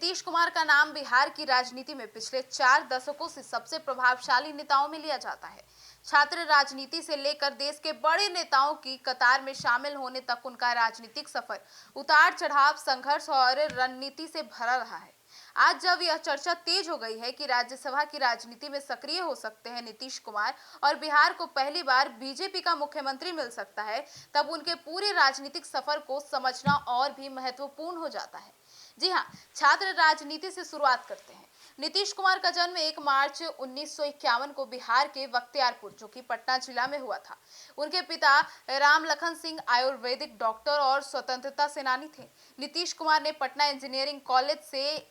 नीतीश कुमार का नाम बिहार की राजनीति में पिछले 4 दशकों से सबसे प्रभावशाली नेताओं में लिया जाता है। छात्र राजनीति से लेकर देश के बड़े नेताओं की कतार में शामिल होने तक उनका राजनीतिक सफर उतार चढ़ाव, संघर्ष और रणनीति से भरा रहा है। आज जब यह चर्चा तेज हो गई है कि राज्यसभा की राजनीति में सक्रिय हो सकते हैं नीतीश कुमार और बिहार को पहली बार बीजेपी का मुख्यमंत्री मिल सकता है, तब उनके पूरे राजनीतिक सफर को समझना और भी महत्वपूर्ण हो जाता है। जी हाँ, छात्र राजनीति से शुरुआत करते हैं। नीतीश कुमार का जन्म 1 मार्च 1951 को बिहार के बख्तियारपुर, जो कि पटना जिला में हुआ था। उनके पिता राम लखन सिंह आयुर्वेदिक डॉक्टर और स्वतंत्रता सेनानी थे। नीतीश कुमार ने पटना इंजीनियरिंग कॉलेज से,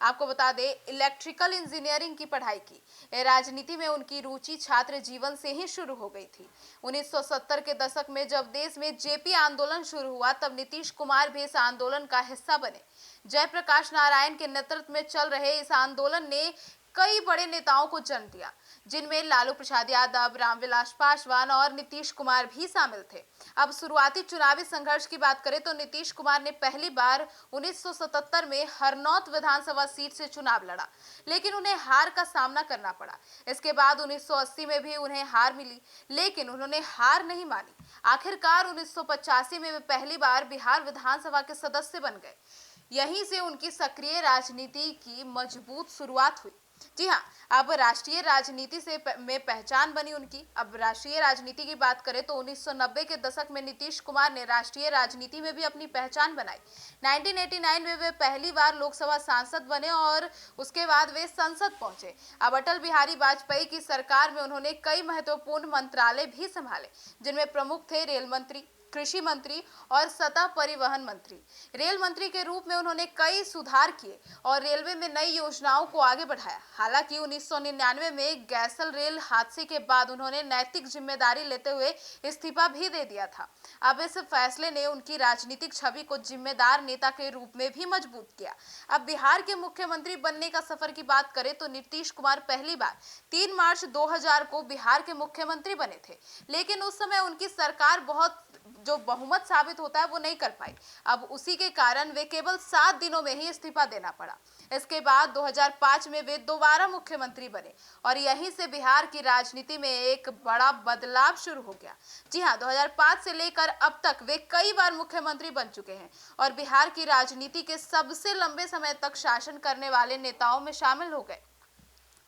आपको बता दें, इलेक्ट्रिकल इंजीनियरिंग की पढ़ाई की। राजनीति में उनकी रुचि छात्र जीवन से ही शुरू हो गई थी। 1970 के दशक में जब देश में जेपी आंदोलन शुरू हुआ, तब नीतीश कुमार भी इस आंदोलन का हिस्सा बने। जयप्रकाश नारायण के नेतृत्व में चल रहे इस आंदोलन ने कई बड़े नेताओं को जन्म दिया, जिनमें लालू प्रसाद यादव, रामविलास पासवान और नीतीश कुमार भी शामिल थे। अब शुरुआती चुनावी संघर्ष की बात करें तो नीतीश कुमार ने पहली बार 1977 में हरनौत विधानसभा सीट से चुनाव लड़ा, लेकिन उन्हें हार का सामना करना पड़ा। इसके बाद 1980 में भी उन्हें हार मिली, लेकिन उन्होंने हार नहीं मानी। आखिरकार 1985 में वे पहली बार बिहार विधानसभा के सदस्य बन गए। यहीं से उनकी सक्रिय राजनीति की मजबूत शुरुआत हुई। जी हाँ, अब राष्ट्रीय राजनीति से में पहचान बनी उनकी। अब राष्ट्रीय राजनीति की बात करें तो 1990 के दशक में नीतीश कुमार ने राष्ट्रीय राजनीति में भी अपनी पहचान बनाई। 1989 में वे पहली बार लोकसभा सांसद बने और उसके बाद वे संसद पहुंचे। अब अटल बिहारी वाजपेयी की सरकार में उन्होंने कई महत्वपूर्ण मंत्रालय भी संभाले, जिनमें प्रमुख थे रेल मंत्री, कृषि मंत्री और सतह परिवहन मंत्री। रेल मंत्री के रूप में उन्होंने कई सुधार किए और रेलवे में नई योजनाओं को आगे बढ़ाया। हालांकि 1999 में गैसल रेल हादसे के बाद उन्होंने नैतिक जिम्मेदारी लेते हुए इस्तीफा भी दे दिया था। अब इस फैसले ने उनकी राजनीतिक छवि को जिम्मेदार नेता के रूप में भी मजबूत किया। अब बिहार के मुख्यमंत्री बनने का सफर की बात करें तो नीतीश कुमार पहली बार 3 मार्च 2000 को बिहार के मुख्यमंत्री बने थे, लेकिन उस समय उनकी सरकार बहुत जो बहुमत साबित होता है वो नहीं कर पाई। अब उसी के कारण वे केवल 7 दिनों में ही इस्तीफा देना पड़ा। इसके बाद 2005 में वे दोबारा मुख्यमंत्री बने और यहीं से बिहार की राजनीति में एक बड़ा बदलाव शुरू हो गया। जी हाँ, 2005 से लेकर अब तक वे कई बार मुख्यमंत्री बन चुके हैं और बिहार की राजनीति के सबसे लंबे समय तक शासन करने वाले नेताओं में शामिल हो गए।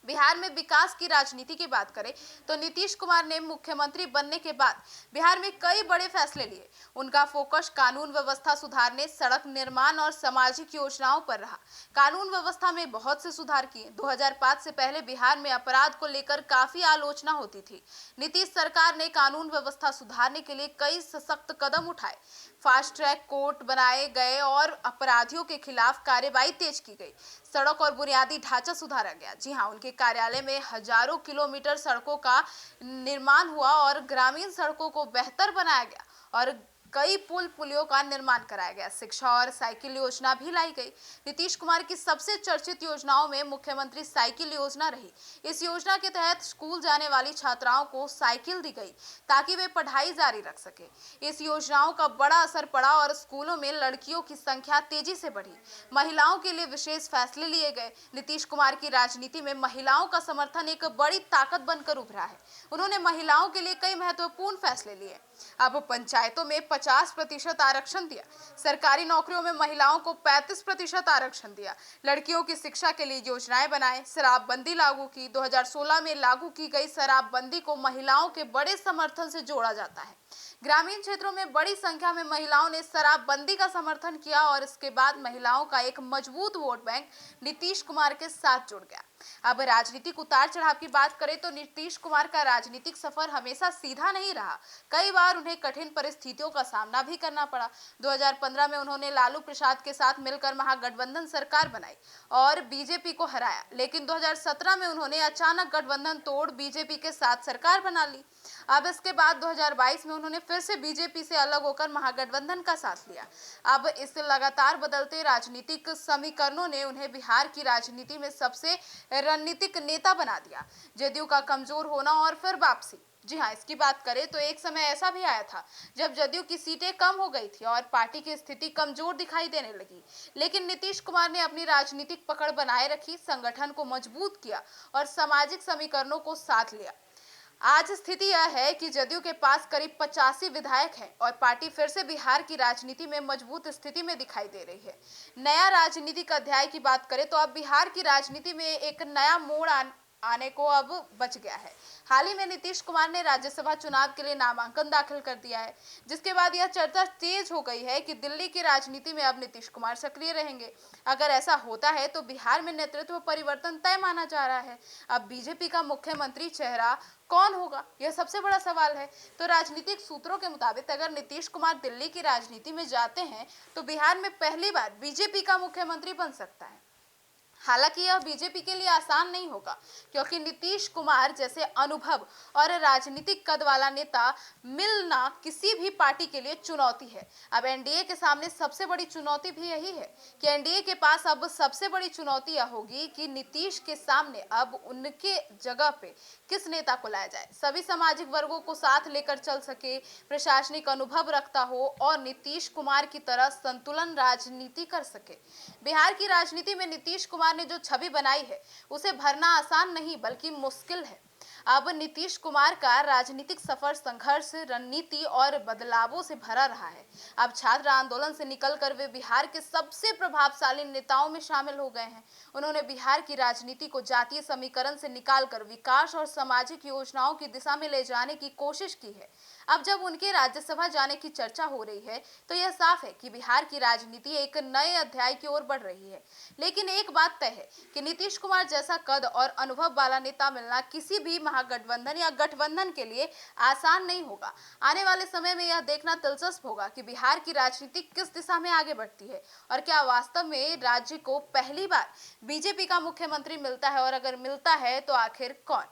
बिहार में विकास की राजनीति की बात करें तो नीतीश कुमार ने मुख्यमंत्री बनने के बाद बिहार में कई बड़े फैसले लिए। उनका फोकस कानून व्यवस्था सुधारने, सड़क निर्माण और सामाजिक योजनाओं पर रहा। कानून व्यवस्था में बहुत से सुधार किए। 2005 से पहले बिहार में अपराध को लेकर काफी आलोचना होती थी। नीतीश सरकार ने कानून व्यवस्था सुधारने के लिए कई सशक्त कदम उठाए। फास्ट ट्रैक कोर्ट बनाए गए और अपराधियों के खिलाफ कार्रवाई तेज की गई। सड़क और बुनियादी ढांचा सुधारा गया। जी हाँ, उनके कार्यालय में हजारों किलोमीटर सड़कों का निर्माण हुआ और ग्रामीण सड़कों को बेहतर बनाया गया और कई पुल पुलियों का निर्माण कराया गया। शिक्षा और साइकिल योजना भी लाई गई। नीतीश कुमार की सबसे चर्चित योजनाओं में मुख्यमंत्री साइकिल योजना रही। इस योजना के तहत स्कूल जाने वाली छात्राओं को साइकिल दी गई ताकि वे पढ़ाई जारी रख सके। इस योजनाओं का बड़ा असर पड़ा और स्कूलों में लड़कियों की संख्या तेजी से बढ़ी। महिलाओं के लिए विशेष फैसले लिए गए। नीतीश कुमार की राजनीति में महिलाओं का समर्थन एक बड़ी ताकत बनकर उभरा है। उन्होंने महिलाओं के लिए कई महत्वपूर्ण फैसले लिए। अब पंचायतों में 50% आरक्षण दिया। सरकारी नौकरियों में महिलाओं को 35% आरक्षण दिया। लड़कियों की शिक्षा के लिए योजनाएं बनाए। शराबबंदी लागू की। 2016 में लागू की गई शराबबंदी को महिलाओं के बड़े समर्थन से जोड़ा जाता है। ग्रामीण क्षेत्रों में बड़ी संख्या में महिलाओं ने शराबबंदी का समर्थन किया और इसके बाद महिलाओं का एक मजबूत वोट बैंक नीतीश कुमार के साथ जुड़ गया। अब राजनीतिक उतार चढ़ाव की बात करें तो नीतीश कुमार का राजनीतिक सफर हमेशा सीधा नहीं रहा। कई बार उन्हें कठिन परिस्थितियों का सामना भी करना पड़ा। 2015 में उन्होंने लालू प्रसाद के साथ मिलकर महागठबंधन सरकार बनाई और बीजेपी को हराया, लेकिन 2017 में उन्होंने अचानक गठबंधन तोड़ बीजेपी के साथ सरकार बना ली। अब इसके बाद 2022 में उन्होंने फिर से बीजेपी से अलग होकर महागठबंधन का साथ लिया। अब इस लगातार बदलते राजनीतिक समीकरणों ने उन्हें बिहार की राजनीति में सबसे रणनीतिक नेता बना दिया। जदयू का कमजोर होना और फिर वापसी। जी हाँ, इसकी बात करें तो एक समय ऐसा भी आया था जब जदयू की सीटें कम हो गई थी और पार्टी की स्थिति कमजोर दिखाई देने लगी। लेकिन नीतीश कुमार ने अपनी राजनीतिक पकड़ बनाए रखी, संगठन को मजबूत किया और सामाजिक समीकरणों को साथ लिया। आज स्थिति यह है कि जदयू के पास करीब 85 विधायक हैं और पार्टी फिर से बिहार की राजनीति में मजबूत स्थिति में दिखाई दे रही है। नया राजनीतिक अध्याय की बात करें तो अब बिहार की राजनीति में एक नया मोड़ आने को अब बच गया है। हाल ही में नीतीश कुमार ने राज्यसभा चुनाव के लिए नामांकन दाखिल कर दिया है, जिसके बाद यह चर्चा तेज हो गई है कि दिल्ली की राजनीति में अब नीतीश कुमार सक्रिय रहेंगे। अगर ऐसा होता है तो बिहार में नेतृत्व परिवर्तन तय माना जा रहा है। अब बीजेपी का मुख्यमंत्री चेहरा कौन होगा, यह सबसे बड़ा सवाल है। तो राजनीतिक सूत्रों के मुताबिक अगर नीतीश कुमार दिल्ली की राजनीति में जाते हैं तो बिहार में पहली बार बीजेपी का मुख्यमंत्री बन सकता है। हालांकि यह बीजेपी के लिए आसान नहीं होगा, क्योंकि नीतीश कुमार जैसे अनुभव और राजनीतिक कद वाला नेता मिलना किसी भी पार्टी के लिए चुनौती है। अब एनडीए के सामने सबसे बड़ी चुनौती भी यही है कि एनडीए के पास अब सबसे बड़ी चुनौती यह होगी कि नीतीश के सामने अब उनके जगह पे किस नेता को लाया जाए, सभी सामाजिक वर्गों को साथ लेकर चल सके, प्रशासनिक अनुभव रखता हो और नीतीश कुमार की तरह संतुलन राजनीति कर सके। बिहार की राजनीति में नीतीश कुमार ने जो छवि बनाई है उसे भरना आसान नहीं बल्कि मुश्किल है। अब नीतीश कुमार का राजनीतिक सफर संघर्ष, रणनीति और बदलावों से भरा रहा है। अब छात्र आंदोलन से निकलकर वे बिहार के सबसे प्रभावशाली नेताओं में शामिल हो गए हैं। उन्होंने बिहार की राजनीति को जातीय समीकरण से निकालकर विकास और सामाजिक योजनाओं की दिशा में ले जाने की कोशिश की है। अब जब उनके राज्यसभा जाने की चर्चा हो रही है तो यह साफ है कि बिहार की राजनीति एक नए अध्याय की ओर बढ़ रही है। लेकिन एक बात तय है कि नीतीश कुमार जैसा कद और अनुभव वाला नेता मिलना किसी भी महागठबंधन या गठबंधन के लिए आसान नहीं होगा। आने वाले समय में यह देखना दिलचस्प होगा कि बिहार की राजनीति किस दिशा में आगे बढ़ती है और क्या वास्तव में राज्य को पहली बार बीजेपी का मुख्यमंत्री मिलता है, और अगर मिलता है तो आखिर कौन।